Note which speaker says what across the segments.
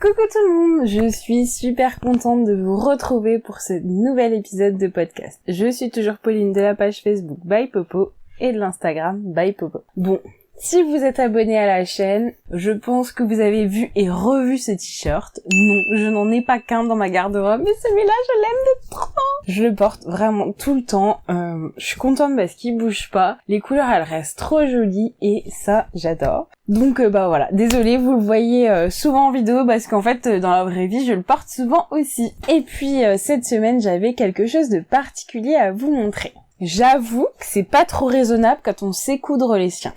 Speaker 1: Coucou tout le monde, je suis super contente de vous retrouver pour ce nouvel épisode de podcast. Je suis toujours Pauline de la page Facebook By Popo et de l'Instagram By Popo. Bon, si vous êtes abonné à la chaîne, je pense que vous avez vu et revu ce t-shirt. Non, je n'en ai pas qu'un dans ma garde-robe, mais celui-là, je l'aime de trop. Je le porte vraiment tout le temps. Je suis contente parce qu'il bouge pas. Les couleurs, elles restent trop jolies et ça, j'adore. Donc voilà, désolée, vous le voyez souvent en vidéo parce qu'en fait, dans la vraie vie, je le porte souvent aussi. Et puis, cette semaine, j'avais quelque chose de particulier à vous montrer. J'avoue que c'est pas trop raisonnable quand on sait coudre les siens.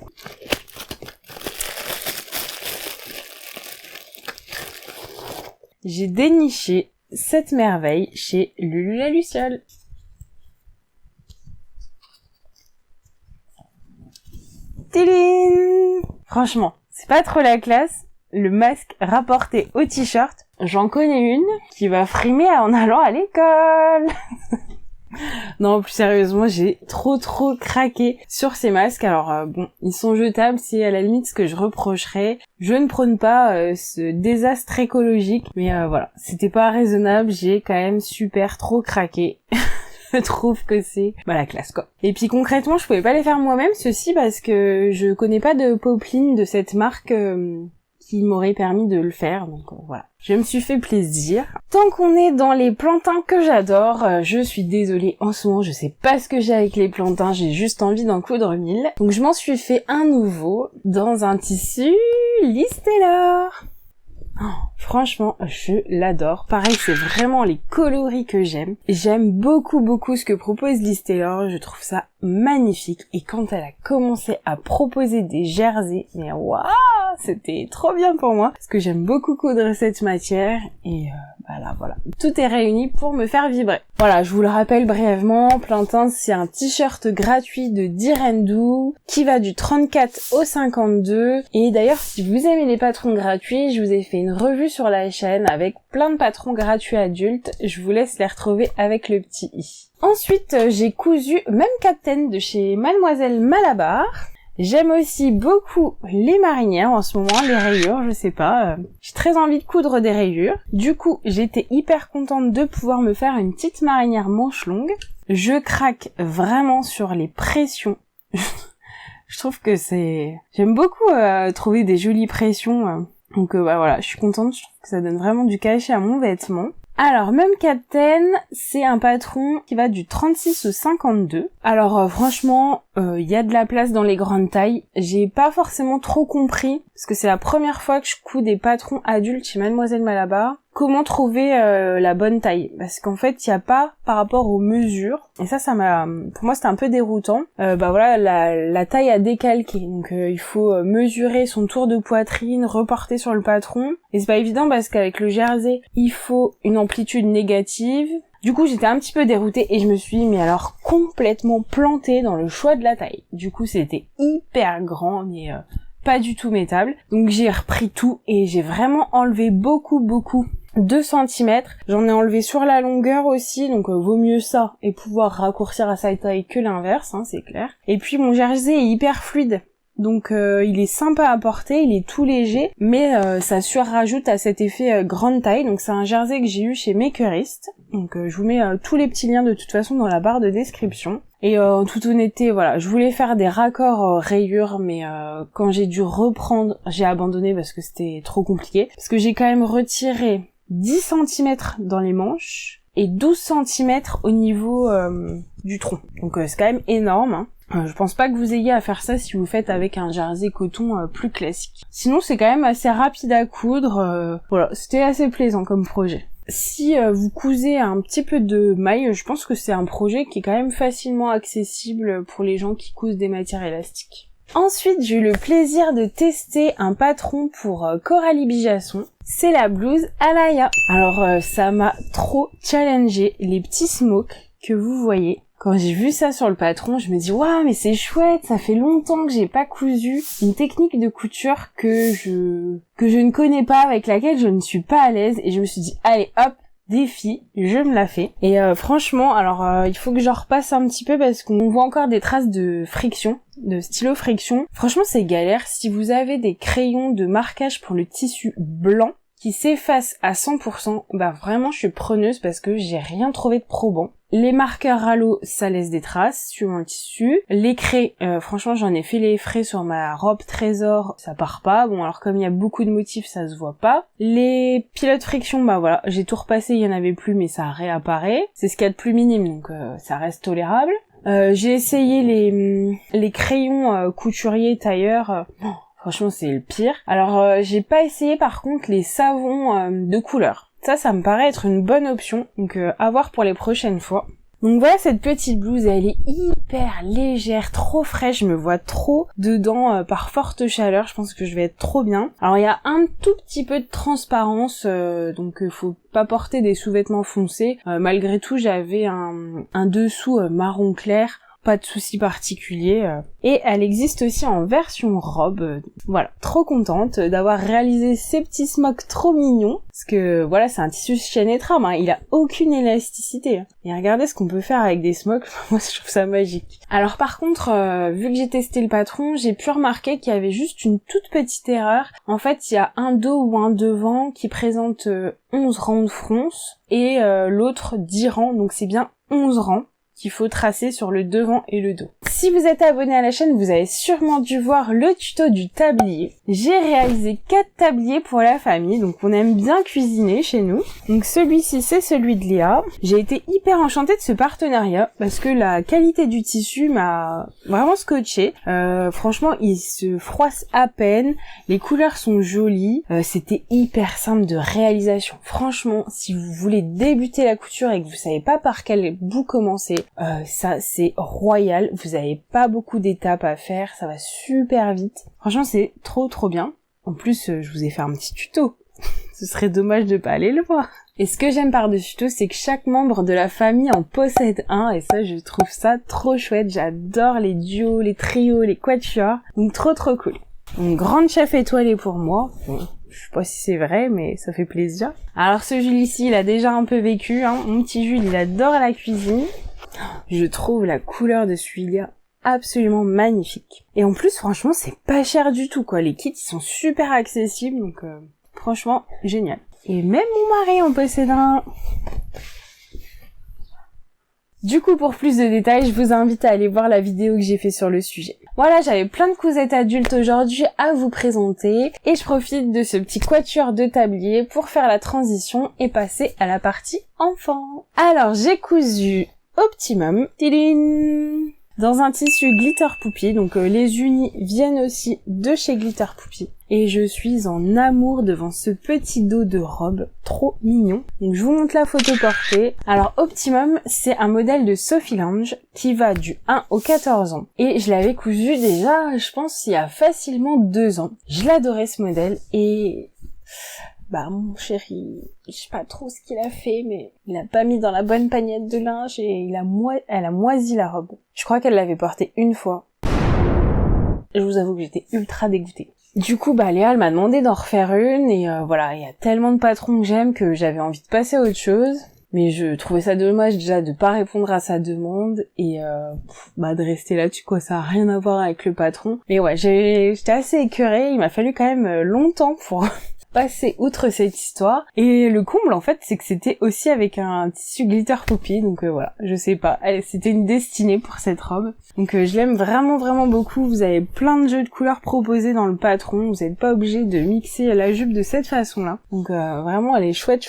Speaker 1: J'ai déniché cette merveille chez Lulu la Luciole. Téline! Franchement, c'est pas trop la classe. Le masque rapporté au t-shirt, j'en connais une qui va frimer en allant à l'école. Non, plus sérieusement, j'ai trop craqué sur ces masques. Alors bon, ils sont jetables, c'est à la limite ce que je reprocherais. Je ne prône pas ce désastre écologique, mais voilà, c'était pas raisonnable, j'ai quand même trop craqué. Je trouve que c'est la classe quoi. Et puis concrètement, je pouvais pas les faire moi-même ceci parce que je connais pas de popeline de cette marque qui m'aurait permis de le faire, donc voilà. Je me suis fait plaisir. Tant qu'on est dans les plantains que j'adore, je suis désolée, en ce moment je sais pas ce que j'ai avec les plantains, j'ai juste envie d'en coudre 1000. Donc je m'en suis fait un nouveau dans un tissu Liz Taylor. Oh, franchement, je l'adore. Pareil, c'est vraiment les coloris que j'aime. J'aime beaucoup ce que propose Liz Taylor. Je trouve ça magnifique. Et quand elle a commencé à proposer des jerseys, mais waouh, c'était trop bien pour moi. Parce que j'aime beaucoup coudre cette matière. Et voilà. Tout est réuni pour me faire vibrer. Voilà, je vous le rappelle brièvement. Plantain, c'est un t-shirt gratuit de Direndou qui va du 34 au 52. Et d'ailleurs, si vous aimez les patrons gratuits, je vous ai fait une revue sur la chaîne avec plein de patrons gratuits adultes. Je vous laisse les retrouver avec le petit i. Ensuite, j'ai cousu Même Captain de chez Mademoiselle Malabar. J'aime aussi beaucoup les marinières en ce moment, les rayures, je sais pas. J'ai très envie de coudre des rayures. Du coup, j'étais hyper contente de pouvoir me faire une petite marinière manche longue. Je craque vraiment sur les pressions. Je trouve que j'aime beaucoup trouver des jolies pressions. Donc voilà, je suis contente, je trouve que ça donne vraiment du cachet à mon vêtement. Alors, Même Captain, c'est un patron qui va du 36 au 52. Alors franchement, y a de la place dans les grandes tailles. J'ai pas forcément trop compris, parce que c'est la première fois que je couds des patrons adultes chez Mademoiselle Malabar. Comment trouver la bonne taille, parce qu'en fait il y a pas par rapport aux mesures, et ça pour moi c'était un peu déroutant. La taille à décalquer, donc il faut mesurer son tour de poitrine, reporter sur le patron, et c'est pas évident parce qu'avec le jersey il faut une amplitude négative. Du coup j'étais un petit peu déroutée et je me suis mais alors complètement plantée dans le choix de la taille. Du coup c'était hyper grand, mais pas du tout mes tables. Donc j'ai repris tout et j'ai vraiment enlevé beaucoup 2 cm. J'en ai enlevé sur la longueur aussi, donc vaut mieux ça et pouvoir raccourcir à sa taille que l'inverse, hein, c'est clair. Et puis mon jersey est hyper fluide. Donc il est sympa à porter, il est tout léger, mais ça surrajoute à cet effet grande taille. Donc c'est un jersey que j'ai eu chez Makerist. Donc je vous mets tous les petits liens de toute façon dans la barre de description. Et en toute honnêteté, voilà, je voulais faire des raccords rayures, mais quand j'ai dû reprendre, j'ai abandonné parce que c'était trop compliqué. Parce que j'ai quand même retiré 10 cm dans les manches et 12 cm au niveau du tronc. Donc c'est quand même énorme, hein. Je pense pas que vous ayez à faire ça si vous faites avec un jersey coton plus classique. Sinon c'est quand même assez rapide à coudre, voilà, c'était assez plaisant comme projet. Si vous cousez un petit peu de maille, je pense que c'est un projet qui est quand même facilement accessible pour les gens qui cousent des matières élastiques. Ensuite, j'ai eu le plaisir de tester un patron pour Coralie Bijasson. C'est la blouse Alaya. Alors ça m'a trop challengé, les petits smokes que vous voyez. Quand j'ai vu ça sur le patron, je me dis waouh, mais c'est chouette, ça fait longtemps que j'ai pas cousu une technique de couture que je ne connais pas, avec laquelle je ne suis pas à l'aise, et je me suis dit allez hop, défi, je me la fais. Et franchement, alors il faut que j'en repasse un petit peu parce qu'on voit encore des traces de friction, de stylo friction. Franchement, c'est galère. Si vous avez des crayons de marquage pour le tissu blanc, qui s'efface à 100%, bah vraiment je suis preneuse parce que j'ai rien trouvé de probant. Les marqueurs Halo, ça laisse des traces sur le tissu. Les craies, franchement j'en ai fait les frais sur ma robe trésor, ça part pas. Bon alors comme il y a beaucoup de motifs, ça se voit pas. Les pilotes friction, bah voilà, j'ai tout repassé, il y en avait plus mais ça réapparaît. C'est ce qu'il y a de plus minime, donc ça reste tolérable. J'ai essayé les crayons couturiers tailleurs. Franchement c'est le pire. Alors j'ai pas essayé par contre les savons de couleur. Ça me paraît être une bonne option, donc à voir pour les prochaines fois. Donc voilà cette petite blouse, elle est hyper légère, trop fraîche, je me vois trop dedans par forte chaleur, je pense que je vais être trop bien. Alors il y a un tout petit peu de transparence, donc faut pas porter des sous-vêtements foncés. Malgré tout j'avais un dessous marron clair, pas de souci particulier. Et elle existe aussi en version robe. Voilà, trop contente d'avoir réalisé ces petits smocks trop mignons. Parce que voilà, c'est un tissu chaîne et trame, hein. Il a aucune élasticité. Et regardez ce qu'on peut faire avec des smocks. Moi, je trouve ça magique. Alors par contre, vu que j'ai testé le patron, j'ai pu remarquer qu'il y avait juste une toute petite erreur. En fait, il y a un dos ou un devant qui présente 11 rangs de fronce et l'autre 10 rangs. Donc c'est bien 11 rangs qu'il faut tracer sur le devant et le dos. Si vous êtes abonné à la chaîne, vous avez sûrement dû voir le tuto du tablier. J'ai réalisé 4 tabliers pour la famille, donc on aime bien cuisiner chez nous. Donc celui-ci, c'est celui de Léa. J'ai été hyper enchantée de ce partenariat, parce que la qualité du tissu m'a vraiment scotché. Franchement, il se froisse à peine, les couleurs sont jolies, c'était hyper simple de réalisation. Franchement, si vous voulez débuter la couture et que vous savez pas par quel bout commencer, ça c'est royal, vous avez pas beaucoup d'étapes à faire, ça va super vite. Franchement c'est trop bien. En plus je vous ai fait un petit tuto, ce serait dommage de pas aller le voir. Et ce que j'aime par ce tuto, c'est que chaque membre de la famille en possède un, et ça je trouve ça trop chouette. J'adore les duos, les trios, les quatuors, donc trop cool. Une grande chef étoilée pour moi. Bon, je sais pas si c'est vrai, mais ça fait plaisir. Alors ce Jules-ci, il a déjà un peu vécu, hein. Mon petit Jules, il adore la cuisine. Je trouve la couleur de celui-là absolument magnifique. Et en plus, franchement, c'est pas cher du tout, quoi. Les kits, ils sont super accessibles, donc franchement, génial. Et même mon mari en possède un. Du coup, pour plus de détails, je vous invite à aller voir la vidéo que j'ai fait sur le sujet. Voilà, j'avais plein de cousettes adultes aujourd'hui à vous présenter, et je profite de ce petit quatuor de tablier pour faire la transition et passer à la partie enfant. Alors, j'ai cousu Optimum, tidine, dans un tissu Glitter Poupie, donc les unis viennent aussi de chez Glitter Poupie, et je suis en amour devant ce petit dos de robe, trop mignon. Donc je vous montre la photo portée. Alors Optimum, c'est un modèle de Sophie Lange qui va du 1 au 14 ans, et je l'avais cousu déjà, je pense, il y a facilement 2 ans. Je l'adorais ce modèle, et bah mon chéri, je sais pas trop ce qu'il a fait, mais il a pas mis dans la bonne pagnette de linge et elle a moisi la robe. Je crois qu'elle l'avait portée une fois. Je vous avoue que j'étais ultra dégoûtée. Du coup, bah Léa, elle m'a demandé d'en refaire une, et voilà, il y a tellement de patrons que j'aime que j'avais envie de passer à autre chose. Mais je trouvais ça dommage déjà de pas répondre à sa demande, et de rester là-dessus, quoi. Ça a rien à voir avec le patron. Mais ouais, j'étais assez écœurée, il m'a fallu quand même longtemps pour passer outre cette histoire. Et le comble en fait, c'est que c'était aussi avec un tissu Glitter Poupie, donc voilà, je sais pas, c'était une destinée pour cette robe. Donc je l'aime vraiment beaucoup. Vous avez plein de jeux de couleurs proposés dans le patron, vous n'êtes pas obligé de mixer la jupe de cette façon-là. Donc vraiment elle est chouette.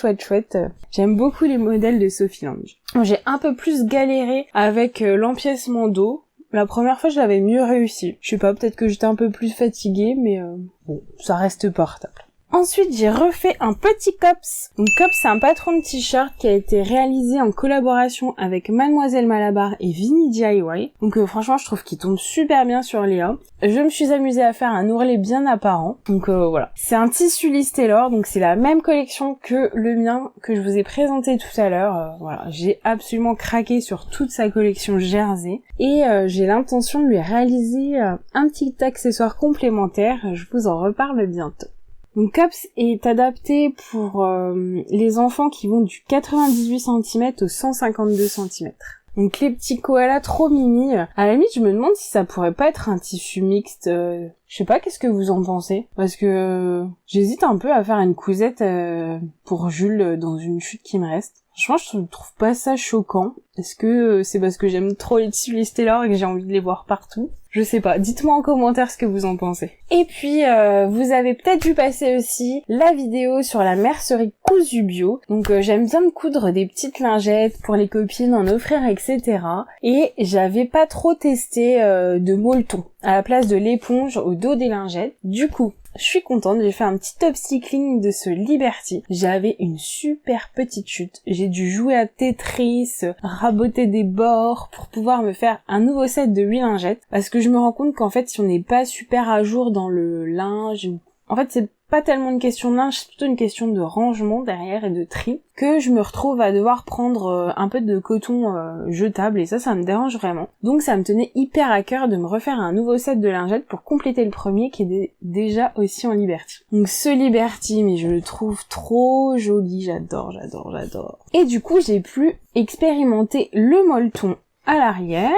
Speaker 1: J'aime beaucoup les modèles de Sophie Lange. J'ai un peu plus galéré avec l'empiècement dos. La première fois, je l'avais mieux réussi. Je sais pas, peut-être que j'étais un peu plus fatiguée, mais bon, ça reste portable. Ensuite, j'ai refait un petit Cops. Donc Cops, c'est un patron de t-shirt qui a été réalisé en collaboration avec Mademoiselle Malabar et Vinny DIY. Donc franchement, je trouve qu'il tombe super bien sur Léa. Je me suis amusée à faire un ourlet bien apparent. Donc voilà. C'est un tissu Liz Taylor, donc c'est la même collection que le mien que je vous ai présenté tout à l'heure. Voilà, j'ai absolument craqué sur toute sa collection Jersey. Et j'ai l'intention de lui réaliser un petit accessoire complémentaire. Je vous en reparle bientôt. Donc Cops est adapté pour les enfants qui vont du 98 cm au 152 cm. Donc les petits koalas trop mimi. À la limite, je me demande si ça pourrait pas être un tissu mixte. Je sais pas, qu'est-ce que vous en pensez? Parce que j'hésite un peu à faire une cousette pour Jules dans une chute qui me reste. Franchement, je trouve pas ça choquant. Est-ce que c'est parce que j'aime trop les tissus listés là et que j'ai envie de les voir partout? Je sais pas, dites-moi en commentaire ce que vous en pensez. Et puis, vous avez peut-être vu passer aussi la vidéo sur la mercerie Cousu Bio. Donc j'aime bien me coudre des petites lingettes pour les copines, en offrir, etc. Et j'avais pas trop testé de molleton à la place de l'éponge au dos des lingettes. Du coup, je suis contente, j'ai fait un petit upcycling de ce Liberty. J'avais une super petite chute. J'ai dû jouer à Tetris, raboter des bords pour pouvoir me faire un nouveau set de 8 lingettes. Parce que je me rends compte qu'en fait, si on n'est pas super à jour dans le linge, en fait, c'est pas tellement une question de linge, c'est plutôt une question de rangement derrière et de tri, que je me retrouve à devoir prendre un peu de coton jetable, et ça me dérange vraiment. Donc ça me tenait hyper à cœur de me refaire un nouveau set de lingettes pour compléter le premier qui est déjà aussi en Liberty. Donc ce Liberty, mais je le trouve trop joli, j'adore. Et du coup, j'ai pu expérimenter le molleton à l'arrière.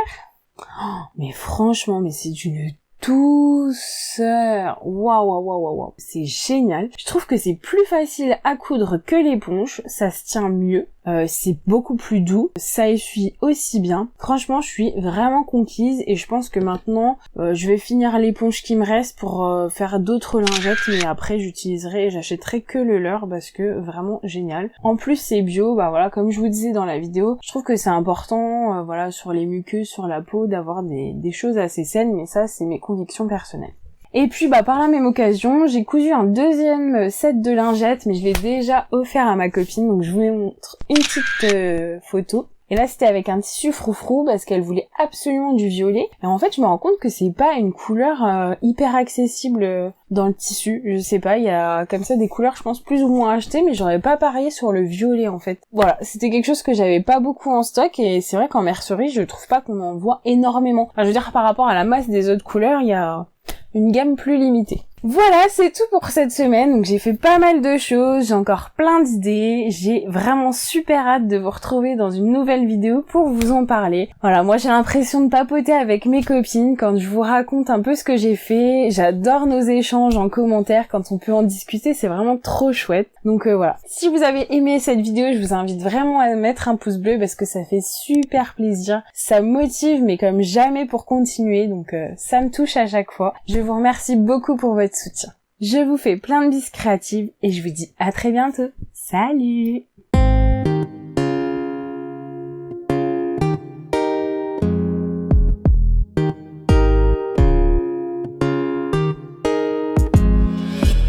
Speaker 1: Oh, mais franchement, mais c'est d'une douceur. Waouh. C'est génial. Je trouve que c'est plus facile à coudre que l'éponge. Ça se tient mieux. C'est beaucoup plus doux. Ça essuie aussi bien. Franchement, je suis vraiment conquise et je pense que maintenant, je vais finir l'éponge qui me reste pour faire d'autres lingettes, mais après j'achèterai que le leur parce que vraiment génial. En plus, c'est bio. Bah voilà, comme je vous disais dans la vidéo, je trouve que c'est important, voilà, sur les muqueuses, sur la peau, d'avoir des choses assez saines, mais ça, c'est mes convictions personnelles. Et puis par la même occasion, j'ai cousu un deuxième set de lingettes, mais je l'ai déjà offert à ma copine, donc je vous montre une petite photo. Et là, c'était avec un tissu froufrou parce qu'elle voulait absolument du violet. Et en fait, je me rends compte que c'est pas une couleur hyper accessible dans le tissu. Je sais pas, il y a comme ça des couleurs, je pense, plus ou moins achetées, mais j'aurais pas parié sur le violet, en fait. Voilà, c'était quelque chose que j'avais pas beaucoup en stock, et c'est vrai qu'en mercerie, je trouve pas qu'on en voit énormément. Enfin, je veux dire, par rapport à la masse des autres couleurs, il y a une gamme plus limitée. Voilà, c'est tout pour cette semaine. Donc j'ai fait pas mal de choses, j'ai encore plein d'idées, j'ai vraiment super hâte de vous retrouver dans une nouvelle vidéo pour vous en parler. Voilà, moi j'ai l'impression de papoter avec mes copines quand je vous raconte un peu ce que j'ai fait. J'adore nos échanges en commentaire quand on peut en discuter, c'est vraiment trop chouette. Donc voilà, si vous avez aimé cette vidéo, je vous invite vraiment à mettre un pouce bleu parce que ça fait super plaisir. Ça me motive mais comme jamais pour continuer, donc ça me touche à chaque fois. Je vous remercie beaucoup pour votre soutien. Je vous fais plein de bises créatives et je vous dis à très bientôt. Salut!